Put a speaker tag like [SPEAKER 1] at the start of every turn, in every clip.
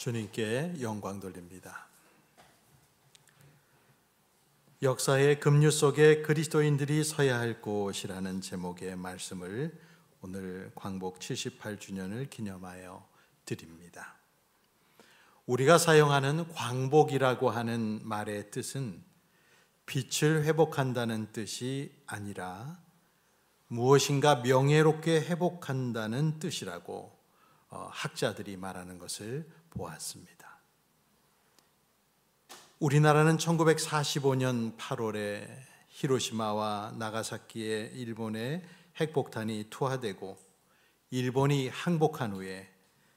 [SPEAKER 1] 주님께 영광 돌립니다. 역사의 급류 속에 그리스도인들이 서야 할 곳이라는 제목의 말씀을 오늘 광복 78주년을 기념하여 드립니다. 우리가 사용하는 광복이라고 하는 말의 뜻은 빛을 회복한다는 뜻이 아니라 무엇인가 명예롭게 회복한다는 뜻이라고 학자들이 말하는 것을 보았습니다. 우리나라는 1945년 8월에 히로시마와 나가사키에 일본의 핵폭탄이 투하되고 일본이 항복한 후에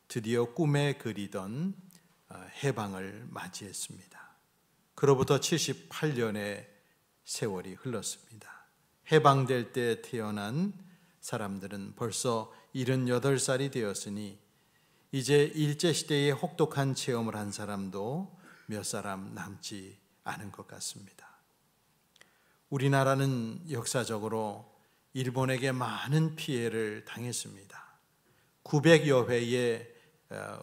[SPEAKER 1] 드디어 꿈에 그리던 해방을 맞이했습니다. 그로부터 78년의 세월이 흘렀습니다. 해방될 때 태어난 사람들은 벌써 78살이 되었으니 이제 일제시대의 혹독한 체험을 한 사람도 몇 사람 남지 않은 것 같습니다. 우리나라는 역사적으로 일본에게 많은 피해를 당했습니다. 900여 회의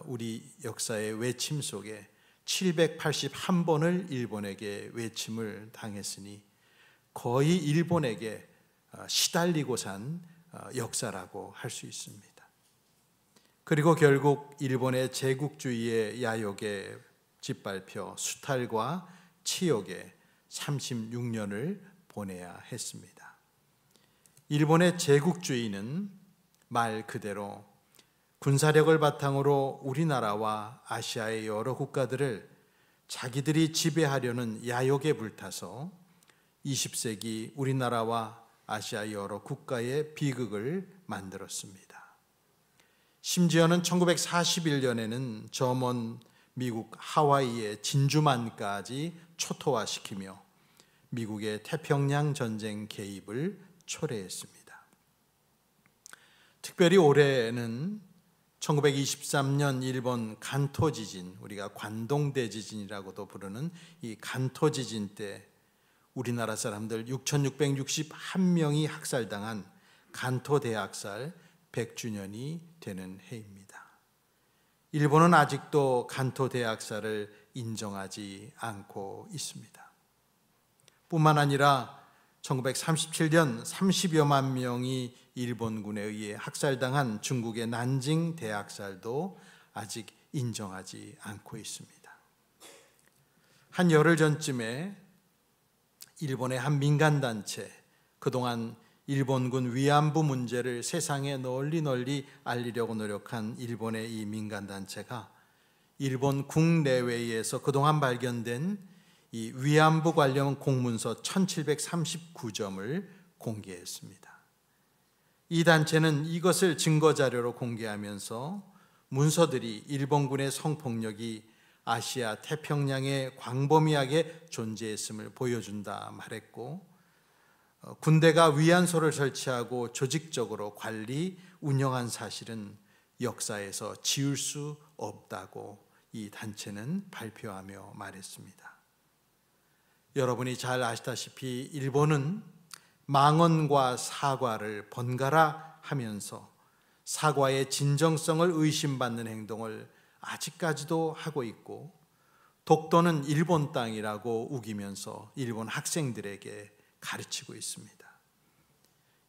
[SPEAKER 1] 우리 역사의 외침 속에 781번을 일본에게 외침을 당했으니 거의 일본에게 시달리고 산 역사라고 할 수 있습니다. 그리고 결국 일본의 제국주의의 야욕에 짓밟혀 수탈과 치욕에 36년을 보내야 했습니다. 일본의 제국주의는 말 그대로 군사력을 바탕으로 우리나라와 아시아의 여러 국가들을 자기들이 지배하려는 야욕에 불타서 20세기 우리나라와 아시아 여러 국가의 비극을 만들었습니다. 심지어는 1941년에는 저먼 미국 하와이의 진주만까지 초토화시키며 미국의 태평양 전쟁 개입을 초래했습니다. 특별히 올해는 1923년 일본 간토 지진, 우리가 관동대 지진이라고도 부르는 이 간토 지진 때 우리나라 사람들 6,661명이 학살당한 간토 대학살 100주년이 되는 해입니다. 일본은 아직도 간토 대학살을 인정하지 않고 있습니다. 뿐만 아니라 1937년 30여만 명이 일본군에 의해 학살당한 중국의 난징 대학살도 아직 인정하지 않고 있습니다. 한 열흘 전쯤에 일본의 한 민간단체, 그동안 일본군 위안부 문제를 세상에 널리 알리려고 노력한 일본의 이 민간단체가 일본 국내외에서 그동안 발견된 이 위안부 관련 공문서 1739점을 공개했습니다. 이 단체는 이것을 증거자료로 공개하면서 문서들이 일본군의 성폭력이 아시아 태평양에 광범위하게 존재했음을 보여준다 말했고, 군대가 위안소를 설치하고 조직적으로 관리, 운영한 사실은 역사에서 지울 수 없다고 이 단체는 발표하며 말했습니다. 여러분이 잘 아시다시피 일본은 망언과 사과를 번갈아 하면서 사과의 진정성을 의심받는 행동을 아직까지도 하고 있고, 독도는 일본 땅이라고 우기면서 일본 학생들에게 가르치고 있습니다.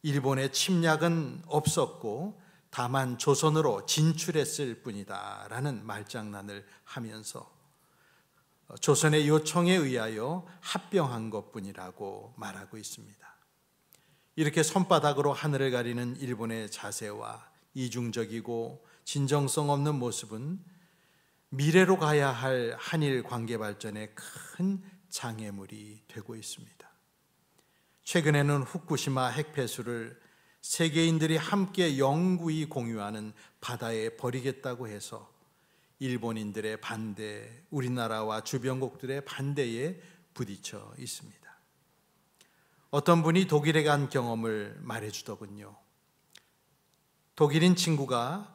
[SPEAKER 1] 일본의 침략은 없었고 다만 조선으로 진출했을 뿐이다 라는 말장난을 하면서 조선의 요청에 의하여 합병한 것뿐이라고 말하고 있습니다. 이렇게 손바닥으로 하늘을 가리는 일본의 자세와 이중적이고 진정성 없는 모습은 미래로 가야 할 한일 관계 발전에 큰 장애물이 되고 있습니다. 최근에는 후쿠시마 핵폐수를 세계인들이 함께 영구히 공유하는 바다에 버리겠다고 해서 일본인들의 반대, 우리나라와 주변국들의 반대에 부딪혀 있습니다. 어떤 분이 독일에 간 경험을 말해주더군요. 독일인 친구가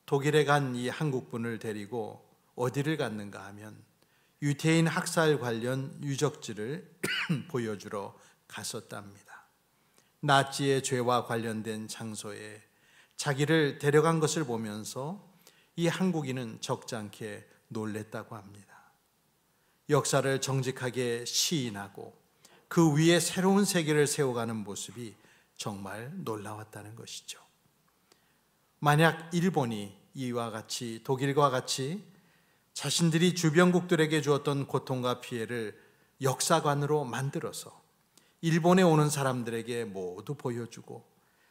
[SPEAKER 1] 독일에 간 이 한국분을 데리고 어디를 갔는가 하면 유태인 학살 관련 유적지를 보여주러 갔었답니다. 나치의 죄와 관련된 장소에 자기를 데려간 것을 보면서 이 한국인은 적잖게 놀랬다고 합니다. 역사를 정직하게 시인하고 그 위에 새로운 세계를 세워가는 모습이 정말 놀라웠다는 것이죠. 만약 일본이 이와 같이 독일과 같이 자신들이 주변국들에게 주었던 고통과 피해를 역사관으로 만들어서 일본에 오는 사람들에게 모두 보여주고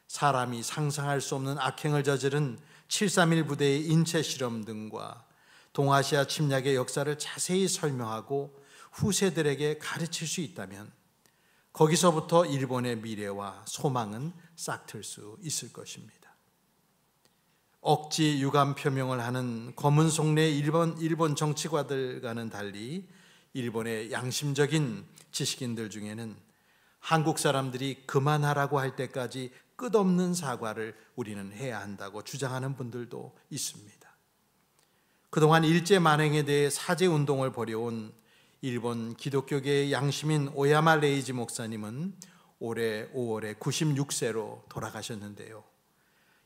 [SPEAKER 1] 사람이 상상할 수 없는 악행을 저지른 7.3.1 부대의 인체 실험 등과 동아시아 침략의 역사를 자세히 설명하고 후세들에게 가르칠 수 있다면 거기서부터 일본의 미래와 소망은 싹틀 수 있을 것입니다. 억지 유감 표명을 하는 검은 속내 일본 정치가들과는 달리 일본의 양심적인 지식인들 중에는 한국 사람들이 그만하라고 할 때까지 끝없는 사과를 우리는 해야 한다고 주장하는 분들도 있습니다. 그동안 일제 만행에 대해 사죄 운동을 벌여온 일본 기독교계의 양심인 오야마 레이지 목사님은 올해 5월에 96세로 돌아가셨는데요.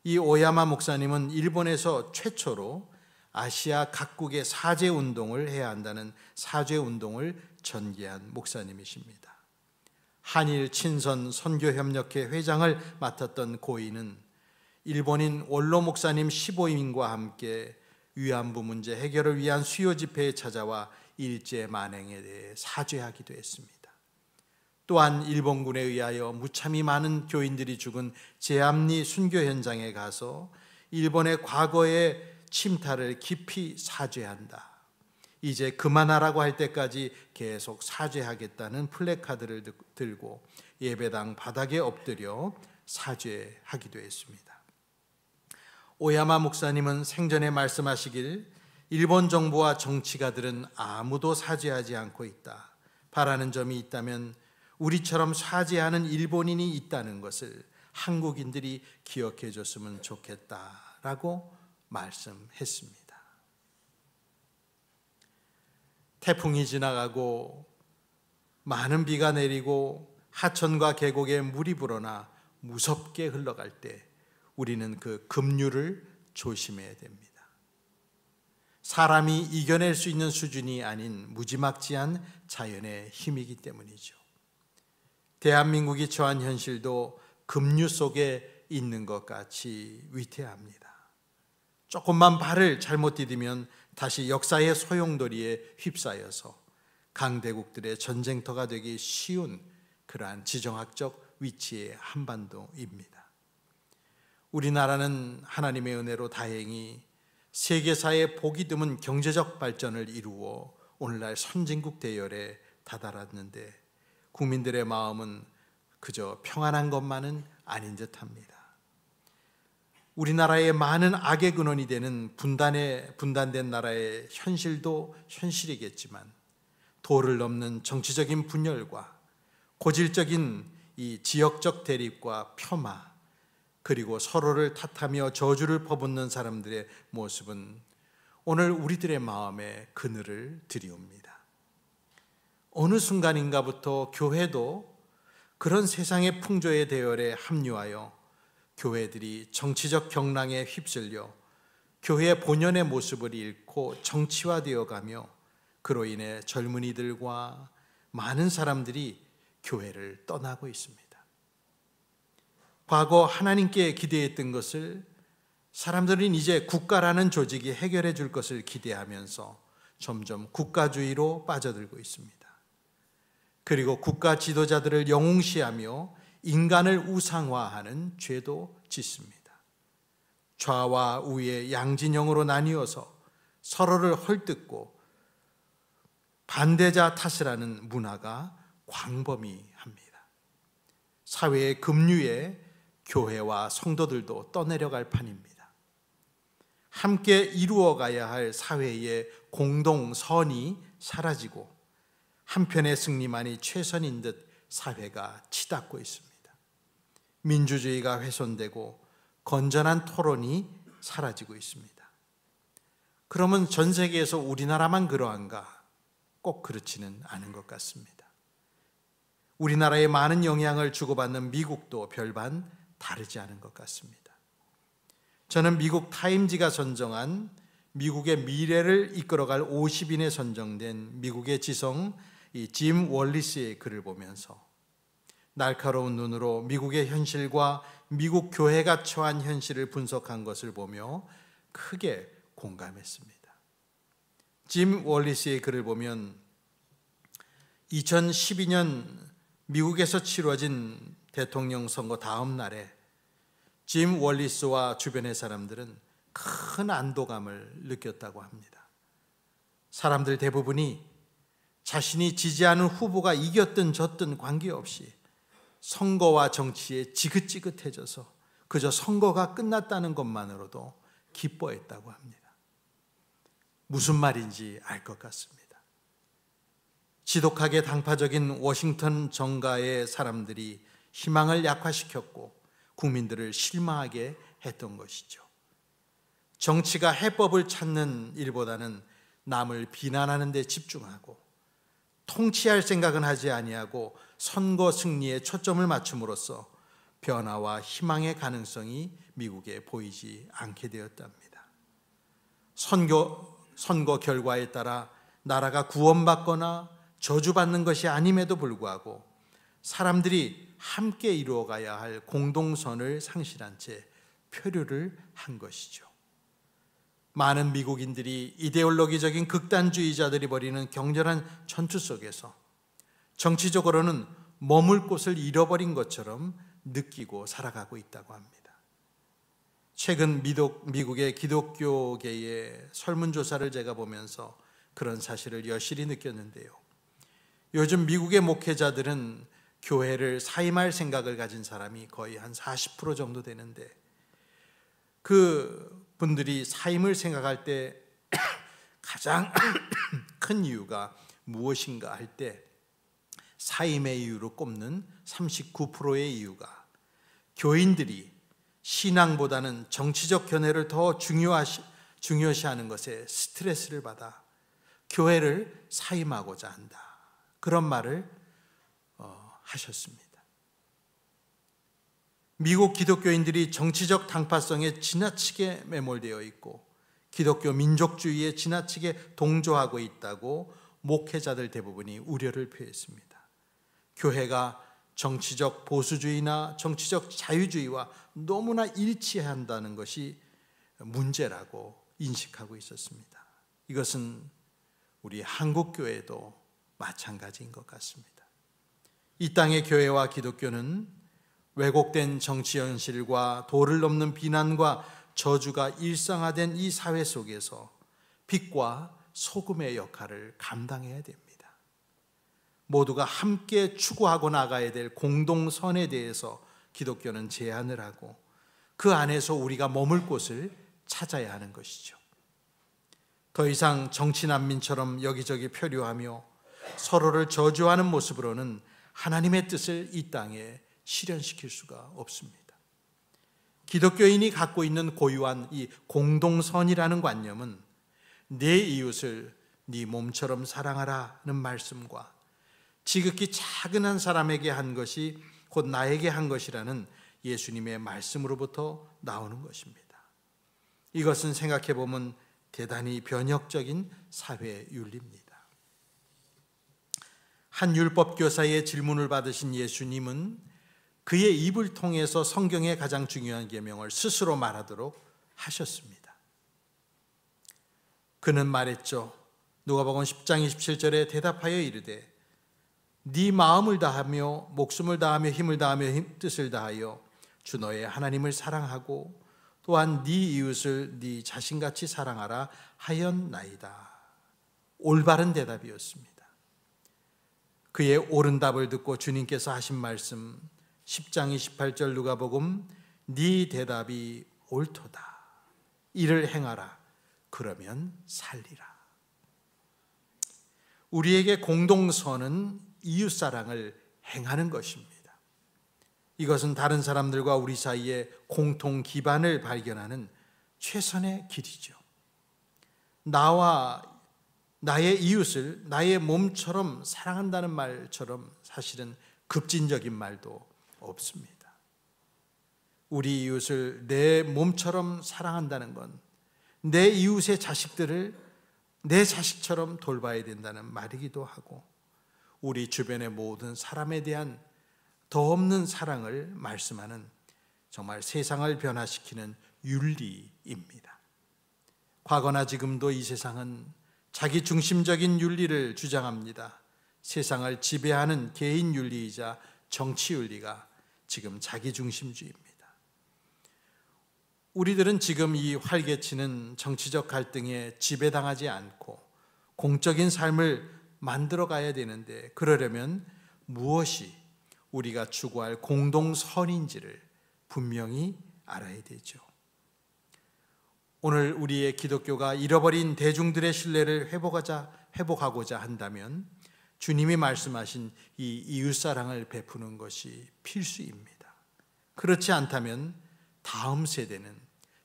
[SPEAKER 1] 이 오야마 목사님은 일본에서 최초로 아시아 각국의 사죄 운동을 해야 한다는 사죄 운동을 전개한 목사님이십니다. 한일 친선 선교협력회 회장을 맡았던 고인은 일본인 원로 목사님 15인과 함께 위안부 문제 해결을 위한 수요 집회에 찾아와 일제 만행에 대해 사죄하기도 했습니다. 또한 일본군에 의하여 무참히 많은 교인들이 죽은 제암리 순교 현장에 가서 일본의 과거의 침탈을 깊이 사죄한다. 이제 그만하라고 할 때까지 계속 사죄하겠다는 플래카드를 들고 예배당 바닥에 엎드려 사죄하기도 했습니다. 오야마 목사님은 생전에 말씀하시길 일본 정부와 정치가들은 아무도 사죄하지 않고 있다. 바라는 점이 있다면 우리처럼 사죄하는 일본인이 있다는 것을 한국인들이 기억해 줬으면 좋겠다라고 말씀했습니다. 태풍이 지나가고 많은 비가 내리고 하천과 계곡에 물이 불어나 무섭게 흘러갈 때 우리는 그 급류를 조심해야 됩니다. 사람이 이겨낼 수 있는 수준이 아닌 무지막지한 자연의 힘이기 때문이죠. 대한민국이 처한 현실도 급류 속에 있는 것 같이 위태합니다. 조금만 발을 잘못 디디면 다시 역사의 소용돌이에 휩싸여서 강대국들의 전쟁터가 되기 쉬운 그러한 지정학적 위치의 한반도입니다. 우리나라는 하나님의 은혜로 다행히 세계사의 보기 드문 경제적 발전을 이루어 오늘날 선진국 대열에 다다랐는데 국민들의 마음은 그저 평안한 것만은 아닌 듯합니다. 우리나라의 많은 악의 근원이 되는 분단된 나라의 현실도 현실이겠지만 도를 넘는 정치적인 분열과 고질적인 이 지역적 대립과 폄하 그리고 서로를 탓하며 저주를 퍼붓는 사람들의 모습은 오늘 우리들의 마음에 그늘을 들이웁니다. 어느 순간인가부터 교회도 그런 세상의 풍조의 대열에 합류하여 교회들이 정치적 경랑에 휩쓸려 교회의 본연의 모습을 잃고 정치화되어 가며 그로 인해 젊은이들과 많은 사람들이 교회를 떠나고 있습니다. 과거 하나님께 기대했던 것을 사람들은 이제 국가라는 조직이 해결해 줄 것을 기대하면서 점점 국가주의로 빠져들고 있습니다. 그리고 국가 지도자들을 영웅시하며 인간을 우상화하는 죄도 짓습니다. 좌와 우의 양진영으로 나뉘어서 서로를 헐뜯고 반대자 탓을 하는 문화가 광범위합니다. 사회의 급류에 교회와 성도들도 떠내려갈 판입니다. 함께 이루어가야 할 사회의 공동선이 사라지고 한편의 승리만이 최선인 듯 사회가 치닫고 있습니다. 민주주의가 훼손되고 건전한 토론이 사라지고 있습니다. 그러면 전 세계에서 우리나라만 그러한가? 꼭 그렇지는 않은 것 같습니다. 우리나라에 많은 영향을 주고받는 미국도 별반 다르지 않은 것 같습니다. 저는 미국 타임지가 선정한 미국의 미래를 이끌어갈 50인에 선정된 미국의 지성 짐 월리스의 글을 보면서 날카로운 눈으로 미국의 현실과 미국 교회가 처한 현실을 분석한 것을 보며 크게 공감했습니다. 짐 월리스의 글을 보면 2012년 미국에서 치러진 대통령 선거 다음 날에 짐 월리스와 주변의 사람들은 큰 안도감을 느꼈다고 합니다. 사람들 대부분이 자신이 지지하는 후보가 이겼든 졌든 관계없이 선거와 정치에 지긋지긋해져서 그저 선거가 끝났다는 것만으로도 기뻐했다고 합니다. 무슨 말인지 알 것 같습니다. 지독하게 당파적인 워싱턴 정가의 사람들이 희망을 약화시켰고 국민들을 실망하게 했던 것이죠. 정치가 해법을 찾는 일보다는 남을 비난하는 데 집중하고 통치할 생각은 하지 아니하고 선거 승리에 초점을 맞춤으로써 변화와 희망의 가능성이 미국에 보이지 않게 되었답니다. 선거 결과에 따라 나라가 구원받거나 저주받는 것이 아님에도 불구하고 사람들이 함께 이루어가야 할 공동선을 상실한 채 표류를 한 것이죠. 많은 미국인들이 이데올로기적인 극단주의자들이 벌이는 격렬한 전투 속에서 정치적으로는 머물 곳을 잃어버린 것처럼 느끼고 살아가고 있다고 합니다. 최근 미국의 기독교계의 설문조사를 제가 보면서 그런 사실을 여실히 느꼈는데요. 요즘 미국의 목회자들은 교회를 사임할 생각을 가진 사람이 거의 한 40% 정도 되는데 그 분들이 사임을 생각할 때 가장 큰 이유가 무엇인가 할 때 사임의 이유로 꼽는 39%의 이유가 교인들이 신앙보다는 정치적 견해를 더 중요시하는 것에 스트레스를 받아 교회를 사임하고자 한다. 그런 말을 하셨습니다. 미국 기독교인들이 정치적 당파성에 지나치게 매몰되어 있고 기독교 민족주의에 지나치게 동조하고 있다고 목회자들 대부분이 우려를 표했습니다. 교회가 정치적 보수주의나 정치적 자유주의와 너무나 일치한다는 것이 문제라고 인식하고 있었습니다. 이것은 우리 한국교회도 마찬가지인 것 같습니다. 이 땅의 교회와 기독교는 왜곡된 정치 현실과 도를 넘는 비난과 저주가 일상화된 이 사회 속에서 빛과 소금의 역할을 감당해야 됩니다. 모두가 함께 추구하고 나가야 될 공동선에 대해서 기독교는 제안을 하고 그 안에서 우리가 머물 곳을 찾아야 하는 것이죠. 더 이상 정치 난민처럼 여기저기 표류하며 서로를 저주하는 모습으로는 하나님의 뜻을 이 땅에 실현시킬 수가 없습니다. 기독교인이 갖고 있는 고유한 이 공동선이라는 관념은 내 이웃을 네 몸처럼 사랑하라는 말씀과 지극히 작은 한 사람에게 한 것이 곧 나에게 한 것이라는 예수님의 말씀으로부터 나오는 것입니다. 이것은 생각해 보면 대단히 변혁적인 사회 윤리입니다. 한 율법 교사의 질문을 받으신 예수님은 그의 입을 통해서 성경의 가장 중요한 계명을 스스로 말하도록 하셨습니다. 그는 말했죠. 누가복음 10장 27절에 대답하여 이르되 네 마음을 다하며 목숨을 다하며 힘을 다하며 뜻을 다하여 주 너의 하나님을 사랑하고 또한 네 이웃을 네 자신같이 사랑하라 하였나이다. 올바른 대답이었습니다. 그의 옳은 답을 듣고 주님께서 하신 말씀 10장 28절 누가복음 네 대답이 옳도다. 이를 행하라. 그러면 살리라. 우리에게 공동선은 이웃사랑을 행하는 것입니다. 이것은 다른 사람들과 우리 사이에 공통 기반을 발견하는 최선의 길이죠. 나와 나의 이웃을 나의 몸처럼 사랑한다는 말처럼 사실은 급진적인 말도 없습니다. 우리 이웃을 내 몸처럼 사랑한다는 건 내 이웃의 자식들을 내 자식처럼 돌봐야 된다는 말이기도 하고, 우리 주변의 모든 사람에 대한 더 없는 사랑을 말씀하는 정말 세상을 변화시키는 윤리입니다. 과거나 지금도 이 세상은 자기 중심적인 윤리를 주장합니다. 세상을 지배하는 개인 윤리이자 정치 윤리가 지금 자기 중심주의입니다. 우리들은 지금 이 활개치는 정치적 갈등에 지배당하지 않고 공적인 삶을 만들어 가야 되는데, 그러려면 무엇이 우리가 추구할 공동선인지를 분명히 알아야 되죠. 오늘 우리의 기독교가 잃어버린 대중들의 신뢰를 회복하고자 한다면 주님이 말씀하신 이 이웃사랑을 베푸는 것이 필수입니다. 그렇지 않다면 다음 세대는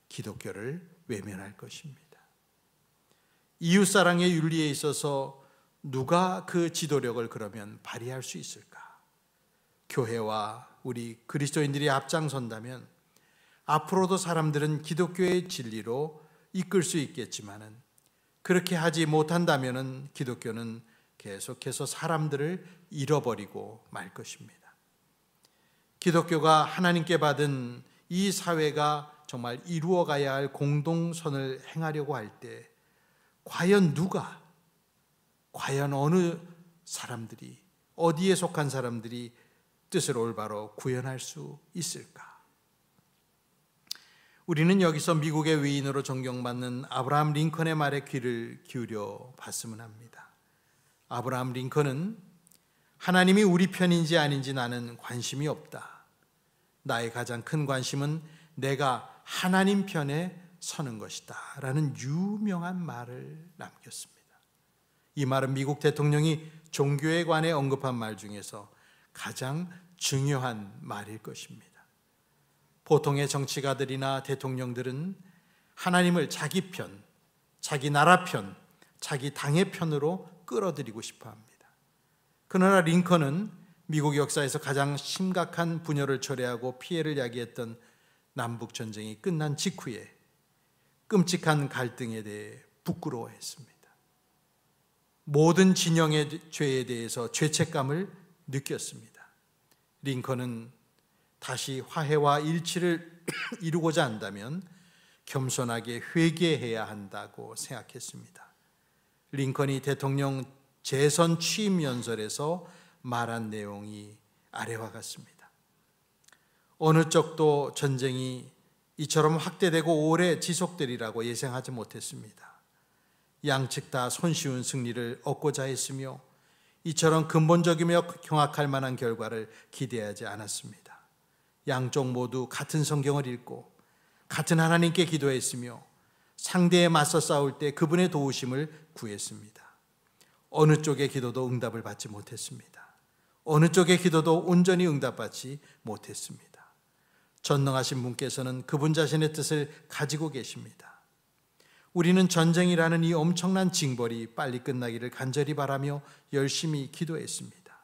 [SPEAKER 1] 기독교를 외면할 것입니다. 이웃사랑의 윤리에 있어서 누가 그 지도력을 그러면 발휘할 수 있을까? 교회와 우리 그리스도인들이 앞장선다면 앞으로도 사람들은 기독교의 진리로 이끌 수 있겠지만은, 그렇게 하지 못한다면은 기독교는 계속해서 사람들을 잃어버리고 말 것입니다. 기독교가 하나님께 받은 이 사회가 정말 이루어가야 할 공동선을 행하려고 할 때 과연 누가, 과연 어느 사람들이, 어디에 속한 사람들이 뜻을 올바로 구현할 수 있을까? 우리는 여기서 미국의 위인으로 존경받는 아브라함 링컨의 말에 귀를 기울여 봤으면 합니다. 아브라함 링컨은 하나님이 우리 편인지 아닌지 나는 관심이 없다. 나의 가장 큰 관심은 내가 하나님 편에 서는 것이다 라는 유명한 말을 남겼습니다. 이 말은 미국 대통령이 종교에 관해 언급한 말 중에서 가장 중요한 말일 것입니다. 보통의 정치가들이나 대통령들은 하나님을 자기 편, 자기 나라 편, 자기 당의 편으로 끌어들이고 싶어 합니다. 그러나 링컨은 미국 역사에서 가장 심각한 분열을 초래하고 피해를 야기했던 남북전쟁이 끝난 직후에 끔찍한 갈등에 대해 부끄러워했습니다. 모든 진영의 죄에 대해서 죄책감을 느꼈습니다. 링컨은 다시 화해와 일치를 이루고자 한다면 겸손하게 회개해야 한다고 생각했습니다. 링컨이 대통령 재선 취임 연설에서 말한 내용이 아래와 같습니다. 어느 쪽도 전쟁이 이처럼 확대되고 오래 지속되리라고 예상하지 못했습니다. 양측 다 손쉬운 승리를 얻고자 했으며 이처럼 근본적이며 경악할 만한 결과를 기대하지 않았습니다. 양쪽 모두 같은 성경을 읽고 같은 하나님께 기도했으며 상대에 맞서 싸울 때 그분의 도우심을 구했습니다. 어느 쪽의 기도도 응답을 받지 못했습니다. 어느 쪽의 기도도 온전히 응답받지 못했습니다. 전능하신 분께서는 그분 자신의 뜻을 가지고 계십니다. 우리는 전쟁이라는 이 엄청난 징벌이 빨리 끝나기를 간절히 바라며 열심히 기도했습니다.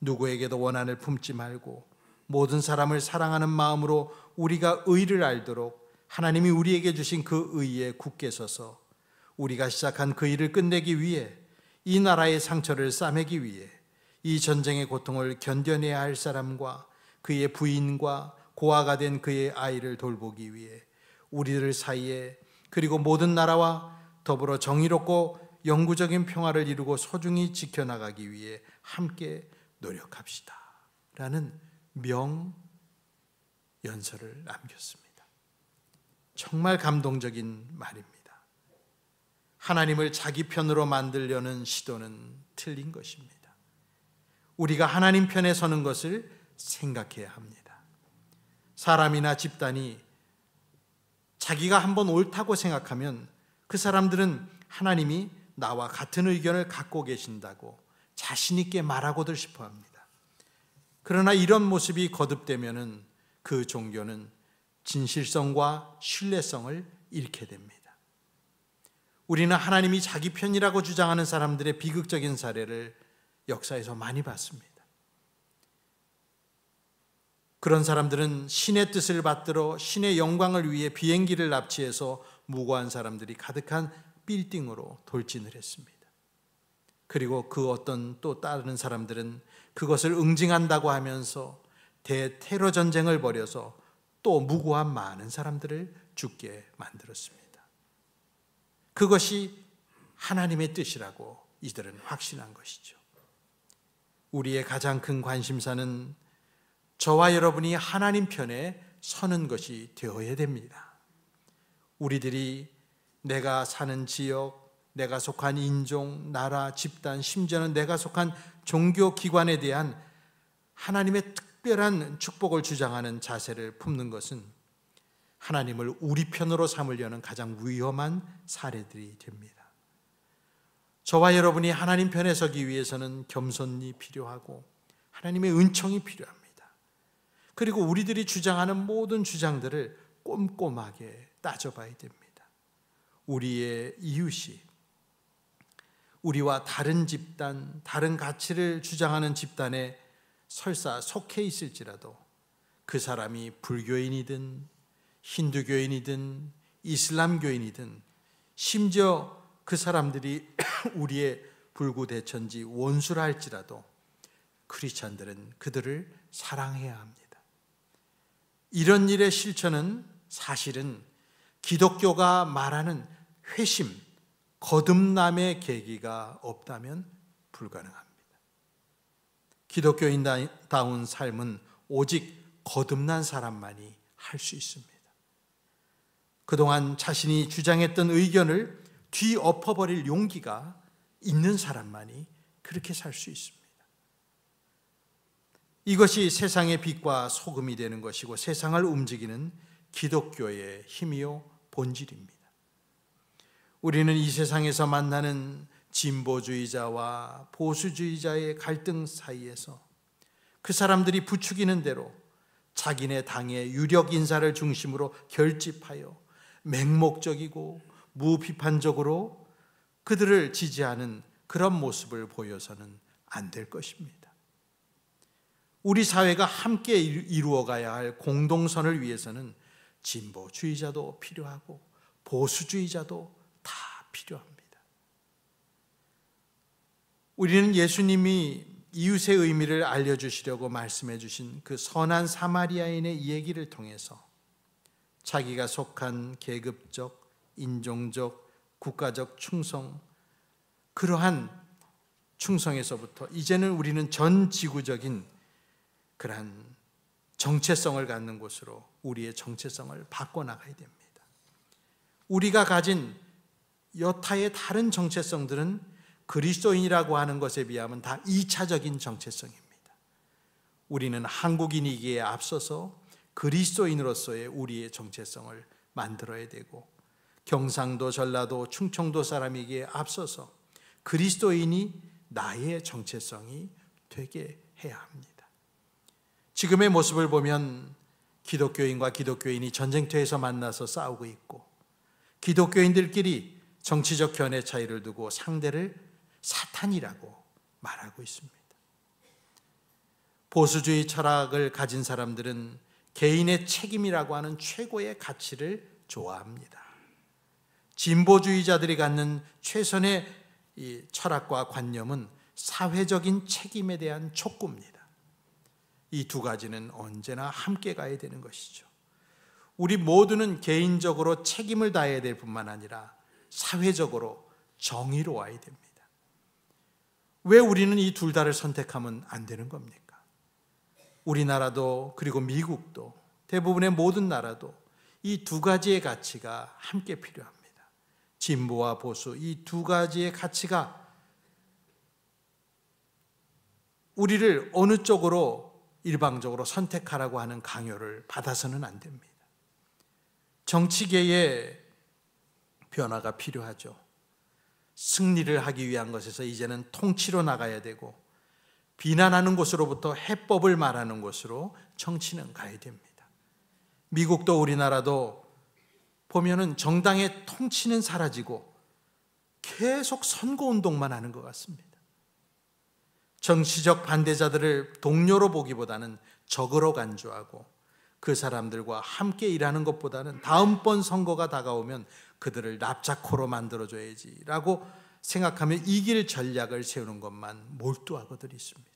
[SPEAKER 1] 누구에게도 원한을 품지 말고 모든 사람을 사랑하는 마음으로 우리가 의를 알도록 하나님이 우리에게 주신 그 의에 굳게 서서 우리가 시작한 그 일을 끝내기 위해, 이 나라의 상처를 싸매기 위해, 이 전쟁의 고통을 견뎌내야 할 사람과 그의 부인과 고아가 된 그의 아이를 돌보기 위해 우리들 사이에, 그리고 모든 나라와 더불어 정의롭고 영구적인 평화를 이루고 소중히 지켜나가기 위해 함께 노력합시다 라는 명연설을 남겼습니다. 정말 감동적인 말입니다. 하나님을 자기 편으로 만들려는 시도는 틀린 것입니다. 우리가 하나님 편에 서는 것을 생각해야 합니다. 사람이나 집단이 자기가 한번 옳다고 생각하면 그 사람들은 하나님이 나와 같은 의견을 갖고 계신다고 자신 있게 말하고들 싶어 합니다. 그러나 이런 모습이 거듭되면은 그 종교는 진실성과 신뢰성을 잃게 됩니다. 우리는 하나님이 자기 편이라고 주장하는 사람들의 비극적인 사례를 역사에서 많이 봤습니다. 그런 사람들은 신의 뜻을 받들어 신의 영광을 위해 비행기를 납치해서 무고한 사람들이 가득한 빌딩으로 돌진을 했습니다. 그리고 그 어떤 또 다른 사람들은 그것을 응징한다고 하면서 대테러 전쟁을 벌여서 또 무고한 많은 사람들을 죽게 만들었습니다. 그것이 하나님의 뜻이라고 이들은 확신한 것이죠. 우리의 가장 큰 관심사는 저와 여러분이 하나님 편에 서는 것이 되어야 됩니다. 우리들이 내가 사는 지역, 내가 속한 인종, 나라, 집단, 심지어는 내가 속한 종교 기관에 대한 하나님의 특별한 축복을 주장하는 자세를 품는 것은 하나님을 우리 편으로 삼으려는 가장 위험한 사례들이 됩니다. 저와 여러분이 하나님 편에 서기 위해서는 겸손이 필요하고 하나님의 은총이 필요합니다. 그리고 우리들이 주장하는 모든 주장들을 꼼꼼하게 따져봐야 됩니다. 우리의 이웃이 우리와 다른 집단, 다른 가치를 주장하는 집단에 설사 속해 있을지라도 그 사람이 불교인이든 힌두교인이든 이슬람교인이든 심지어 그 사람들이 우리의 불구대천지 원수라 할지라도 크리스찬들은 그들을 사랑해야 합니다. 이런 일의 실천은 사실은 기독교가 말하는 회심, 거듭남의 계기가 없다면 불가능합니다. 기독교인다운 삶은 오직 거듭난 사람만이 할 수 있습니다. 그동안 자신이 주장했던 의견을 뒤엎어버릴 용기가 있는 사람만이 그렇게 살 수 있습니다. 이것이 세상의 빛과 소금이 되는 것이고 세상을 움직이는 기독교의 힘이요 본질입니다. 우리는 이 세상에서 만나는 진보주의자와 보수주의자의 갈등 사이에서 그 사람들이 부추기는 대로 자기네 당의 유력 인사를 중심으로 결집하여 맹목적이고 무비판적으로 그들을 지지하는 그런 모습을 보여서는 안 될 것입니다. 우리 사회가 함께 이루어가야 할 공동선을 위해서는 진보주의자도 필요하고 보수주의자도 다 필요합니다. 우리는 예수님이 이웃의 의미를 알려주시려고 말씀해 주신 그 선한 사마리아인의 이야기를 통해서 자기가 속한 계급적, 인종적, 국가적 충성, 그러한 충성에서부터 이제는 우리는 전 지구적인 그러한 정체성을 갖는 곳으로 우리의 정체성을 바꿔나가야 됩니다. 우리가 가진 여타의 다른 정체성들은 그리스도인이라고 하는 것에 비하면 다 2차적인 정체성입니다. 우리는 한국인이기에 앞서서 그리스도인으로서의 우리의 정체성을 만들어야 되고 경상도, 전라도, 충청도 사람이기에 앞서서 그리스도인이 나의 정체성이 되게 해야 합니다. 지금의 모습을 보면 기독교인과 기독교인이 전쟁터에서 만나서 싸우고 있고 기독교인들끼리 정치적 견해 차이를 두고 상대를 사탄이라고 말하고 있습니다. 보수주의 철학을 가진 사람들은 개인의 책임이라고 하는 최고의 가치를 좋아합니다. 진보주의자들이 갖는 최선의 이 철학과 관념은 사회적인 책임에 대한 촉구입니다. 이 두 가지는 언제나 함께 가야 되는 것이죠. 우리 모두는 개인적으로 책임을 다해야 될 뿐만 아니라 사회적으로 정의로워야 됩니다. 왜 우리는 이 둘 다를 선택하면 안 되는 겁니까? 우리나라도 그리고 미국도 대부분의 모든 나라도 이 두 가지의 가치가 함께 필요합니다. 진보와 보수, 이 두 가지의 가치가 우리를 어느 쪽으로 일방적으로 선택하라고 하는 강요를 받아서는 안 됩니다. 정치계의 변화가 필요하죠. 승리를 하기 위한 것에서 이제는 통치로 나가야 되고 비난하는 곳으로부터 해법을 말하는 곳으로 정치는 가야 됩니다. 미국도 우리나라도 보면은 정당의 통치는 사라지고 계속 선거운동만 하는 것 같습니다. 정치적 반대자들을 동료로 보기보다는 적으로 간주하고 그 사람들과 함께 일하는 것보다는 다음번 선거가 다가오면 그들을 납작코로 만들어줘야지라고 생각하며 이길 전략을 세우는 것만 몰두하고들 있습니다.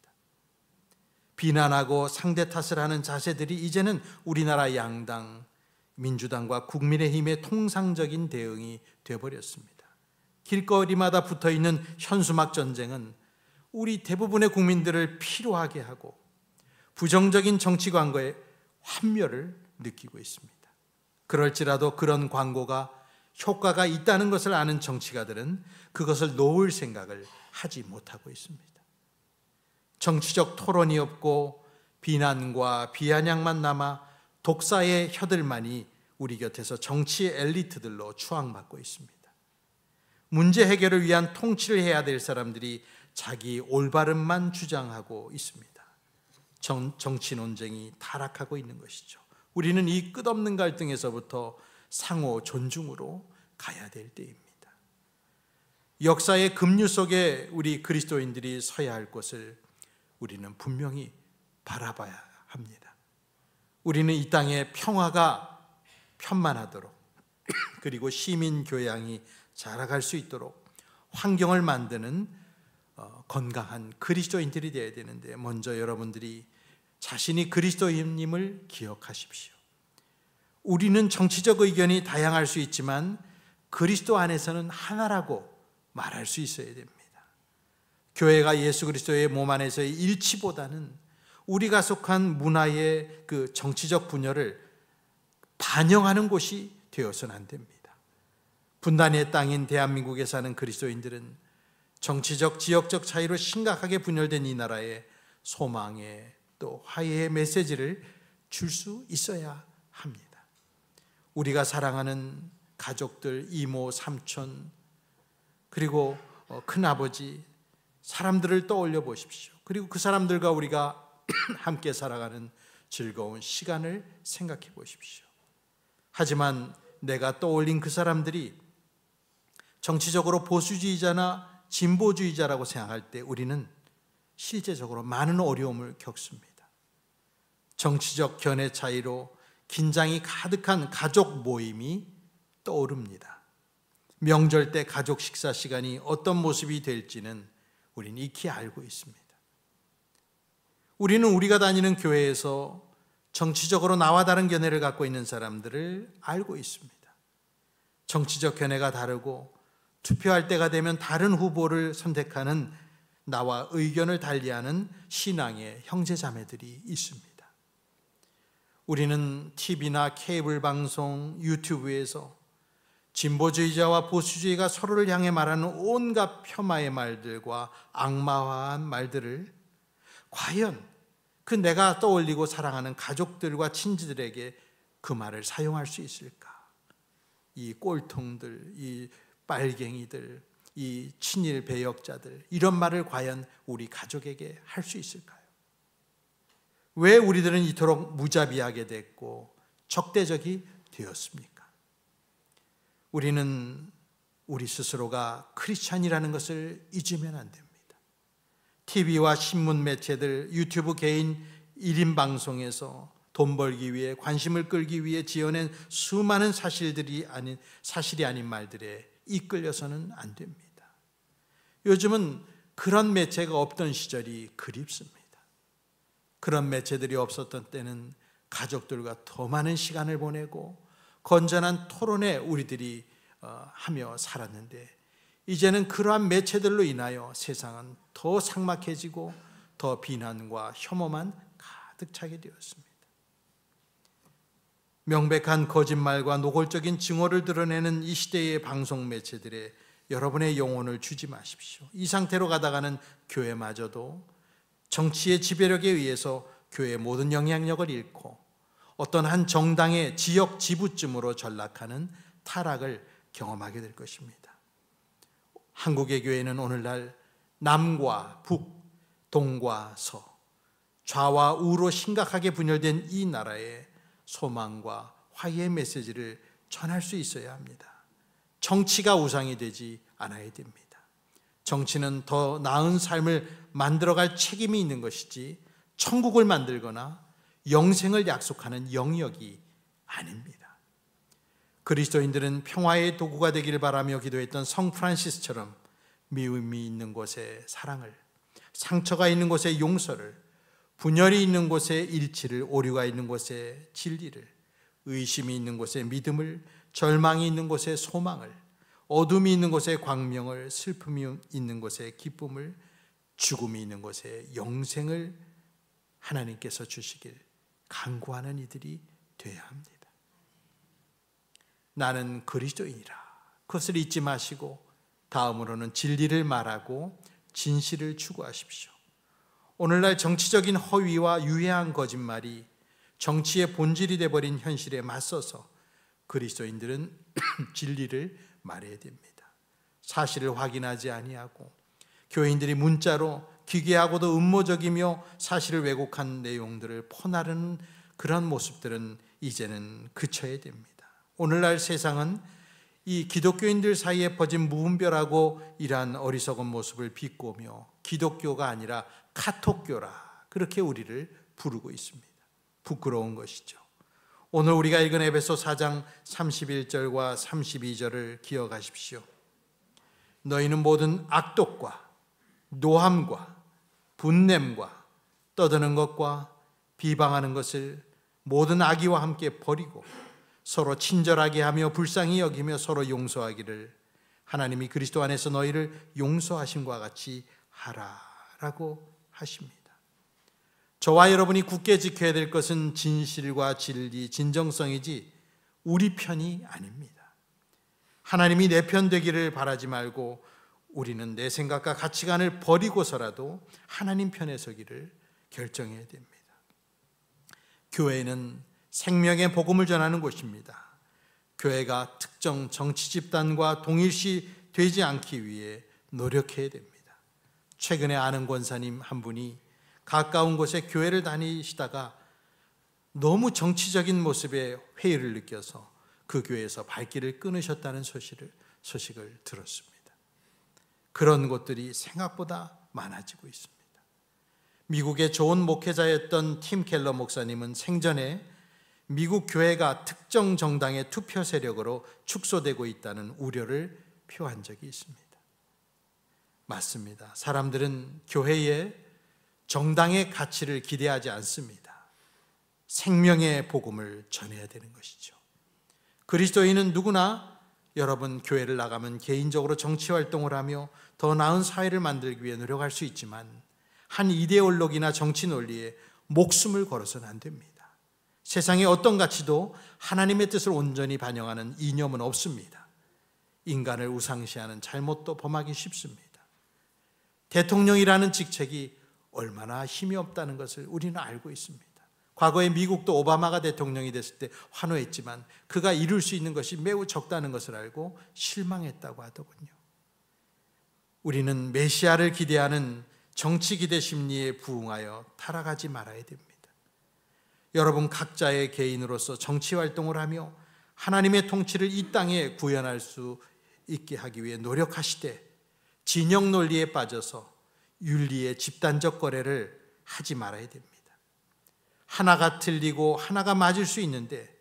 [SPEAKER 1] 비난하고 상대 탓을 하는 자세들이 이제는 우리나라 양당, 민주당과 국민의힘의 통상적인 대응이 되어버렸습니다. 길거리마다 붙어있는 현수막 전쟁은 우리 대부분의 국민들을 피로하게 하고 부정적인 정치 광고에 환멸을 느끼고 있습니다. 그럴지라도 그런 광고가 효과가 있다는 것을 아는 정치가들은 그것을 놓을 생각을 하지 못하고 있습니다. 정치적 토론이 없고 비난과 비아냥만 남아 독사의 혀들만이 우리 곁에서 정치 엘리트들로 추앙받고 있습니다. 문제 해결을 위한 통치를 해야 될 사람들이 자기 올바름만 주장하고 있습니다. 정치 논쟁이 타락하고 있는 것이죠. 우리는 이 끝없는 갈등에서부터 상호 존중으로 가야 될 때입니다. 역사의 급류 속에 우리 그리스도인들이 서야 할 것을 우리는 분명히 바라봐야 합니다. 우리는 이 땅에 평화가 편만하도록 그리고 시민 교양이 자라갈 수 있도록 환경을 만드는 건강한 그리스도인들이 되어야 되는데, 먼저 여러분들이 자신이 그리스도인임을 기억하십시오. 우리는 정치적 의견이 다양할 수 있지만 그리스도 안에서는 하나라고 말할 수 있어야 됩니다. 교회가 예수 그리스도의 몸 안에서의 일치보다는 우리가 속한 문화의 그 정치적 분열을 반영하는 곳이 되어서는 안 됩니다. 분단의 땅인 대한민국에 사는 그리스도인들은 정치적, 지역적 차이로 심각하게 분열된 이 나라에 소망의 또 화해의 메시지를 줄 수 있어야 합니다. 우리가 사랑하는 가족들, 이모, 삼촌, 그리고 큰아버지, 사람들을 떠올려 보십시오. 그리고 그 사람들과 우리가 함께 살아가는 즐거운 시간을 생각해 보십시오. 하지만 내가 떠올린 그 사람들이 정치적으로 보수주의자나 진보주의자라고 생각할 때 우리는 실제적으로 많은 어려움을 겪습니다. 정치적 견해 차이로 긴장이 가득한 가족 모임이 떠오릅니다. 명절 때 가족 식사 시간이 어떤 모습이 될지는 우리는 익히 알고 있습니다. 우리는 우리가 다니는 교회에서 정치적으로 나와 다른 견해를 갖고 있는 사람들을 알고 있습니다. 정치적 견해가 다르고 투표할 때가 되면 다른 후보를 선택하는 나와 의견을 달리하는 신앙의 형제자매들이 있습니다. 우리는 TV나 케이블 방송, 유튜브에서 진보주의자와 보수주의가 서로를 향해 말하는 온갖 폄하의 말들과 악마화한 말들을 과연 그 내가 떠올리고 사랑하는 가족들과 친지들에게 그 말을 사용할 수 있을까? 이 꼴통들, 이 빨갱이들, 이 친일 배역자들, 이런 말을 과연 우리 가족에게 할 수 있을까요? 왜 우리들은 이토록 무자비하게 됐고 적대적이 되었습니까? 우리는 우리 스스로가 크리스찬이라는 것을 잊으면 안 됩니다. TV와 신문 매체들, 유튜브 개인 1인 방송에서 돈 벌기 위해, 관심을 끌기 위해 지어낸 수많은 사실이 아닌 말들에 이끌려서는 안 됩니다. 요즘은 그런 매체가 없던 시절이 그립습니다. 그런 매체들이 없었던 때는 가족들과 더 많은 시간을 보내고 건전한 토론에 우리들이 하며 살았는데, 이제는 그러한 매체들로 인하여 세상은 더 삭막해지고 더 비난과 혐오만 가득 차게 되었습니다. 명백한 거짓말과 노골적인 증오를 드러내는 이 시대의 방송 매체들에 여러분의 영혼을 주지 마십시오. 이 상태로 가다가는 교회마저도 정치의 지배력에 의해서 교회의 모든 영향력을 잃고 어떤 한 정당의 지역 지부쯤으로 전락하는 타락을 경험하게 될 것입니다. 한국의 교회는 오늘날 남과 북, 동과 서, 좌와 우로 심각하게 분열된 이 나라에 소망과 화해의 메시지를 전할 수 있어야 합니다. 정치가 우상이 되지 않아야 됩니다. 정치는 더 나은 삶을 만들어갈 책임이 있는 것이지 천국을 만들거나 영생을 약속하는 영역이 아닙니다. 그리스도인들은 평화의 도구가 되기를 바라며 기도했던 성 프란시스처럼 미움이 있는 곳에 사랑을, 상처가 있는 곳에 용서를, 분열이 있는 곳에 일치를, 오류가 있는 곳에 진리를, 의심이 있는 곳에 믿음을, 절망이 있는 곳에 소망을, 어둠이 있는 곳에 광명을, 슬픔이 있는 곳에 기쁨을, 죽음이 있는 곳에 영생을 하나님께서 주시길 간구하는 이들이 되어야 합니다. 나는 그리스도인이라, 그것을 잊지 마시고 다음으로는 진리를 말하고 진실을 추구하십시오. 오늘날 정치적인 허위와 유해한 거짓말이 정치의 본질이 되어버린 현실에 맞서서 그리스도인들은 진리를 말해야 됩니다. 사실을 확인하지 아니하고 교인들이 문자로 기괴하고도 음모적이며 사실을 왜곡한 내용들을 퍼나르는 그런 모습들은 이제는 그쳐야 됩니다. 오늘날 세상은 이 기독교인들 사이에 퍼진 무분별하고 이러한 어리석은 모습을 비꼬며 기독교가 아니라 카톡교라, 그렇게 우리를 부르고 있습니다. 부끄러운 것이죠. 오늘 우리가 읽은 에베소 4장 31절과 32절을 기억하십시오. 너희는 모든 악독과 노함과 분냄과 떠드는 것과 비방하는 것을 모든 악의와 함께 버리고 서로 친절하게 하며 불쌍히 여기며 서로 용서하기를 하나님이 그리스도 안에서 너희를 용서하심과 같이 하라라고 하십니다. 저와 여러분이 굳게 지켜야 될 것은 진실과 진리, 진정성이지 우리 편이 아닙니다. 하나님이 내 편 되기를 바라지 말고 우리는 내 생각과 가치관을 버리고서라도 하나님 편에 서기를 결정해야 됩니다. 교회는 생명의 복음을 전하는 곳입니다. 교회가 특정 정치 집단과 동일시 되지 않기 위해 노력해야 됩니다. 최근에 아는 권사님 한 분이 가까운 곳에 교회를 다니시다가 너무 정치적인 모습의 회의를 느껴서 그 교회에서 발길을 끊으셨다는 소식을 들었습니다. 그런 곳들이 생각보다 많아지고 있습니다. 미국의 좋은 목회자였던 팀 켈러 목사님은 생전에 미국 교회가 특정 정당의 투표 세력으로 축소되고 있다는 우려를 표한 적이 있습니다. 맞습니다. 사람들은 교회에 정당의 가치를 기대하지 않습니다. 생명의 복음을 전해야 되는 것이죠. 그리스도인은 누구나 여러분 교회를 나가면 개인적으로 정치 활동을 하며 더 나은 사회를 만들기 위해 노력할 수 있지만 한 이데올로기나 정치 논리에 목숨을 걸어서는 안 됩니다. 세상의 어떤 가치도 하나님의 뜻을 온전히 반영하는 이념은 없습니다. 인간을 우상시하는 잘못도 범하기 쉽습니다. 대통령이라는 직책이 얼마나 힘이 없다는 것을 우리는 알고 있습니다. 과거에 미국도 오바마가 대통령이 됐을 때 환호했지만 그가 이룰 수 있는 것이 매우 적다는 것을 알고 실망했다고 하더군요. 우리는 메시아를 기대하는 정치 기대 심리에 부응하여 타락하지 말아야 됩니다. 여러분 각자의 개인으로서 정치 활동을 하며 하나님의 통치를 이 땅에 구현할 수 있게 하기 위해 노력하시되 진영 논리에 빠져서 윤리의 집단적 거래를 하지 말아야 됩니다. 하나가 틀리고 하나가 맞을 수 있는데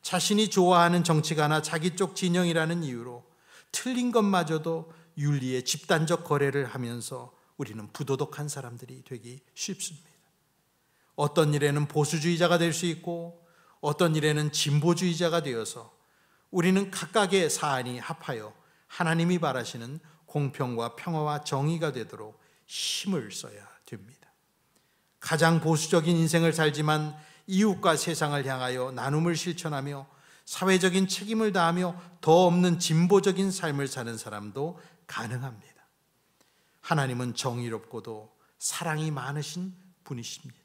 [SPEAKER 1] 자신이 좋아하는 정치가나 자기 쪽 진영이라는 이유로 틀린 것마저도 윤리의 집단적 거래를 하면서 우리는 부도덕한 사람들이 되기 쉽습니다. 어떤 일에는 보수주의자가 될 수 있고 어떤 일에는 진보주의자가 되어서 우리는 각각의 사안이 합하여 하나님이 바라시는 공평과 평화와 정의가 되도록 힘을 써야 됩니다. 가장 보수적인 인생을 살지만 이웃과 세상을 향하여 나눔을 실천하며 사회적인 책임을 다하며 더 없는 진보적인 삶을 사는 사람도 가능합니다. 하나님은 정의롭고도 사랑이 많으신 분이십니다.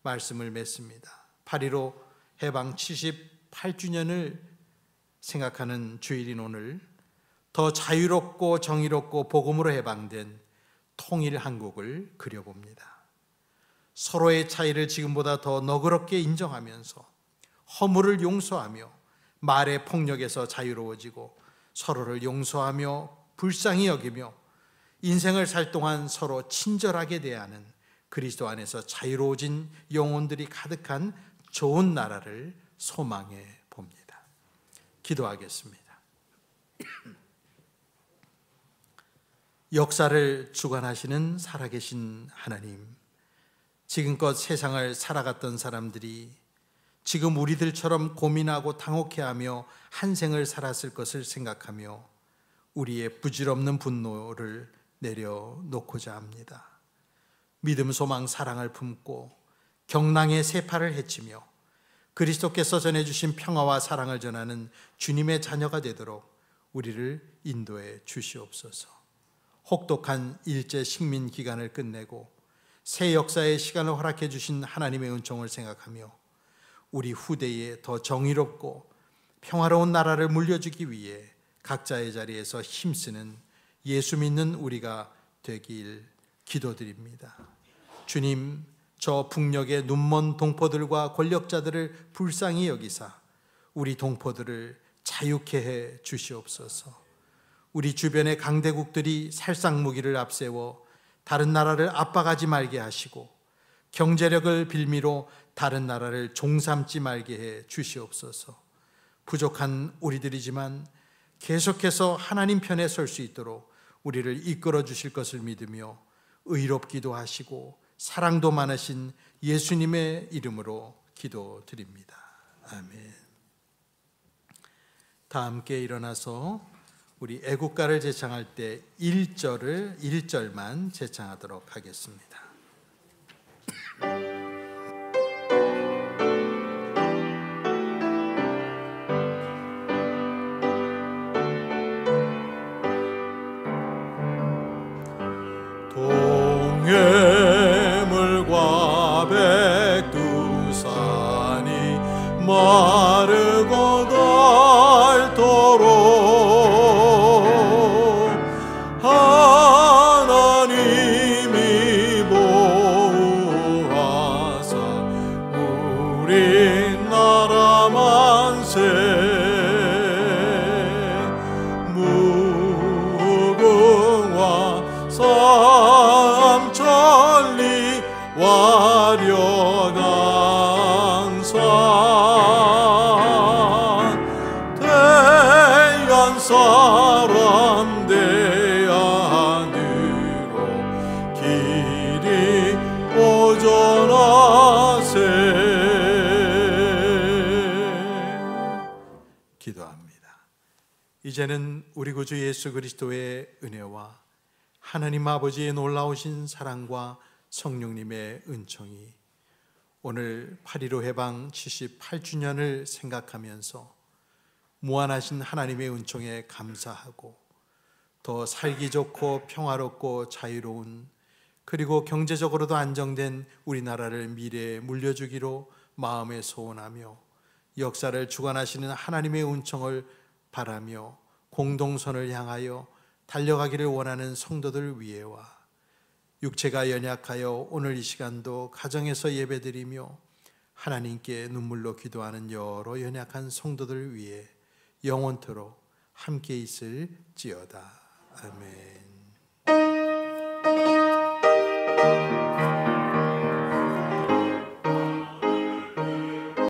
[SPEAKER 1] 말씀을 맺습니다. 8.15 해방 78주년을 생각하는 주일인 오늘 더 자유롭고 정의롭고 복음으로 해방된 통일 한국을 그려봅니다. 서로의 차이를 지금보다 더 너그럽게 인정하면서 허물을 용서하며 말의 폭력에서 자유로워지고 서로를 용서하며 불쌍히 여기며 인생을 살 동안 서로 친절하게 대하는 그리스도 안에서 자유로워진 영혼들이 가득한 좋은 나라를 소망해 봅니다. 기도하겠습니다. 역사를 주관하시는 살아계신 하나님, 지금껏 세상을 살아갔던 사람들이 지금 우리들처럼 고민하고 당혹해하며 한 생을 살았을 것을 생각하며 우리의 부질없는 분노를 내려놓고자 합니다. 믿음, 소망, 사랑을 품고 경랑의 세파를 헤치며 그리스도께서 전해주신 평화와 사랑을 전하는 주님의 자녀가 되도록 우리를 인도해 주시옵소서. 혹독한 일제 식민 기간을 끝내고 새 역사의 시간을 허락해 주신 하나님의 은총을 생각하며 우리 후대에 더 정의롭고 평화로운 나라를 물려주기 위해 각자의 자리에서 힘쓰는 예수 믿는 우리가 되길 기도드립니다. 주님, 저 북녘의 눈먼 동포들과 권력자들을 불쌍히 여기사 우리 동포들을 자유케 해 주시옵소서. 우리 주변의 강대국들이 살상무기를 앞세워 다른 나라를 압박하지 말게 하시고 경제력을 빌미로 다른 나라를 종삼지 말게 해 주시옵소서. 부족한 우리들이지만 계속해서 하나님 편에 설 수 있도록 우리를 이끌어 주실 것을 믿으며 의롭기도 하시고 사랑도 많으신 예수님의 이름으로 기도드립니다. 아멘. 다 함께 일어나서 우리 애국가를 제창할 때 1절만 제창하도록 하겠습니다.
[SPEAKER 2] 동해물과 백두산이 마르고 닳도록 하나님이 보호하사 우리나라 만세 무궁화 삼천리 와련항산 대한 사람 대안으로 길이 보존하세.
[SPEAKER 1] 기도합니다. 이제는 우리 구주 예수 그리스도의 은혜와 하나님 아버지의 놀라우신 사랑과 성령님의 은총이 오늘 8.15 해방 78주년을 생각하면서 무한하신 하나님의 은총에 감사하고 더 살기 좋고 평화롭고 자유로운 그리고 경제적으로도 안정된 우리나라를 미래에 물려주기로 마음에 소원하며 역사를 주관하시는 하나님의 은총을 바라며 공동선을 향하여 달려가기를 원하는 성도들 위해와 육체가 연약하여 오늘 이 시간도 가정에서 예배드리며 하나님께 눈물로 기도하는 여러 연약한 성도들 위해 영원토록 함께 있을지어다. 아멘.